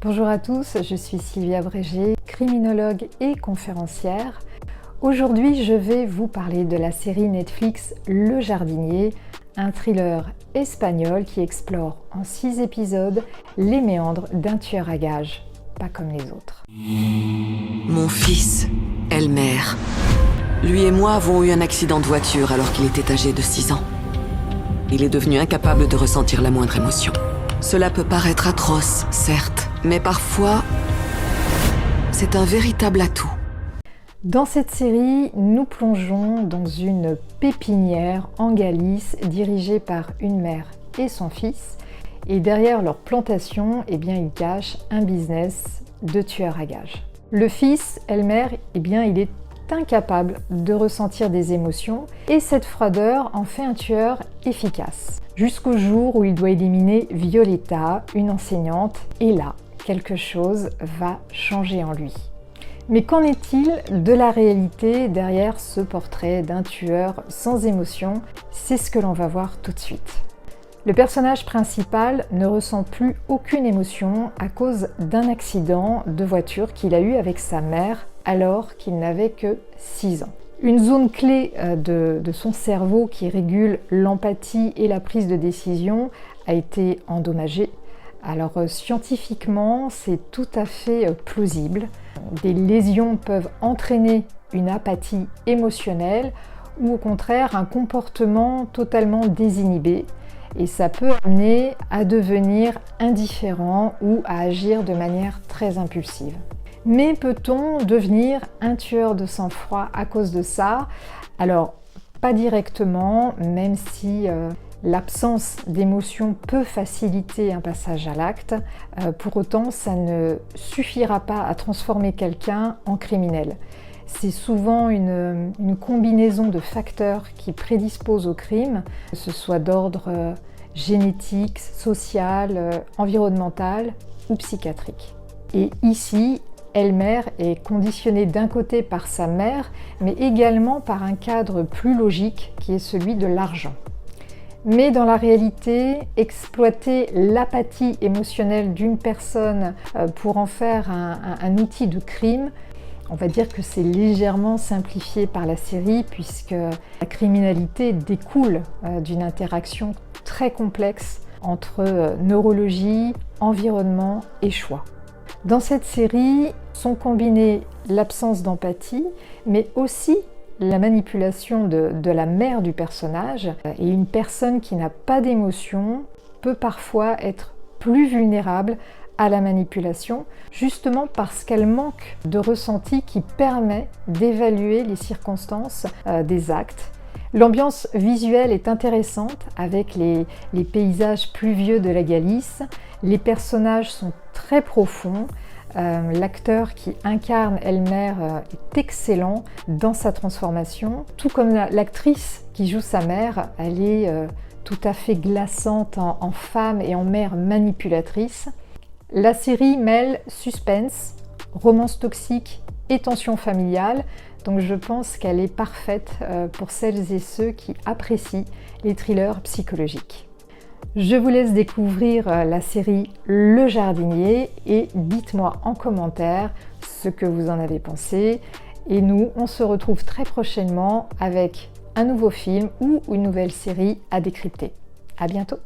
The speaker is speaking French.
Bonjour à tous, je suis Sylvia Brégé, criminologue et conférencière. Aujourd'hui, je vais vous parler de la série Netflix Le Jardinier, un thriller espagnol qui explore en 6 épisodes les méandres d'un tueur à gages, pas comme les autres. Mon fils, Elmer. Lui et moi avons eu un accident de voiture alors qu'il était âgé de 6 ans. Il est devenu incapable de ressentir la moindre émotion. Cela peut paraître atroce, certes, mais parfois, c'est un véritable atout. Dans cette série, nous plongeons dans une pépinière en Galice dirigée par une mère et son fils. Et derrière leur plantation, ils cachent un business de tueurs à gages. Le fils, Elmer, il est incapable de ressentir des émotions et cette froideur en fait un tueur efficace. Jusqu'au jour où il doit éliminer Violetta, une enseignante, et là, quelque chose va changer en lui. Mais qu'en est-il de la réalité derrière ce portrait d'un tueur sans émotion? C'est ce que l'on va voir tout de suite. Le personnage principal ne ressent plus aucune émotion à cause d'un accident de voiture qu'il a eu avec sa mère alors qu'il n'avait que 6 ans. Une zone clé de son cerveau qui régule l'empathie et la prise de décision a été endommagée. Alors scientifiquement, c'est tout à fait plausible. Des lésions peuvent entraîner une apathie émotionnelle ou au contraire un comportement totalement désinhibé. Et ça peut amener à devenir indifférent ou à agir de manière très impulsive. Mais peut-on devenir un tueur de sang-froid à cause de ça? Alors, pas directement, même si l'absence d'émotion peut faciliter un passage à l'acte. Pour autant, ça ne suffira pas à transformer quelqu'un en criminel. C'est souvent une combinaison de facteurs qui prédisposent au crime, que ce soit d'ordre génétique, social, environnemental ou psychiatrique. Et ici, Elmer est conditionné d'un côté par sa mère, mais également par un cadre plus logique qui est celui de l'argent. Mais dans la réalité, exploiter l'apathie émotionnelle d'une personne pour en faire un outil de crime, on va dire que c'est légèrement simplifié par la série puisque la criminalité découle d'une interaction très complexe entre neurologie, environnement et choix. Dans cette série sont combinés l'absence d'empathie, mais aussi la manipulation de la mère du personnage. Et une personne qui n'a pas d'émotion peut parfois être plus vulnérable à la manipulation, justement parce qu'elle manque de ressenti qui permet d'évaluer les circonstances des actes. L'ambiance visuelle est intéressante avec les paysages pluvieux de la Galice. Les personnages sont très profonds. L'acteur qui incarne Elmer est excellent dans sa transformation, tout comme l'actrice qui joue sa mère, elle est tout à fait glaçante en femme et en mère manipulatrice. La série mêle suspense, romance toxique et tension familiale, donc je pense qu'elle est parfaite pour celles et ceux qui apprécient les thrillers psychologiques. Je vous laisse découvrir la série Le Jardinier et dites-moi en commentaire ce que vous en avez pensé. Et nous, on se retrouve très prochainement avec un nouveau film ou une nouvelle série à décrypter. À bientôt!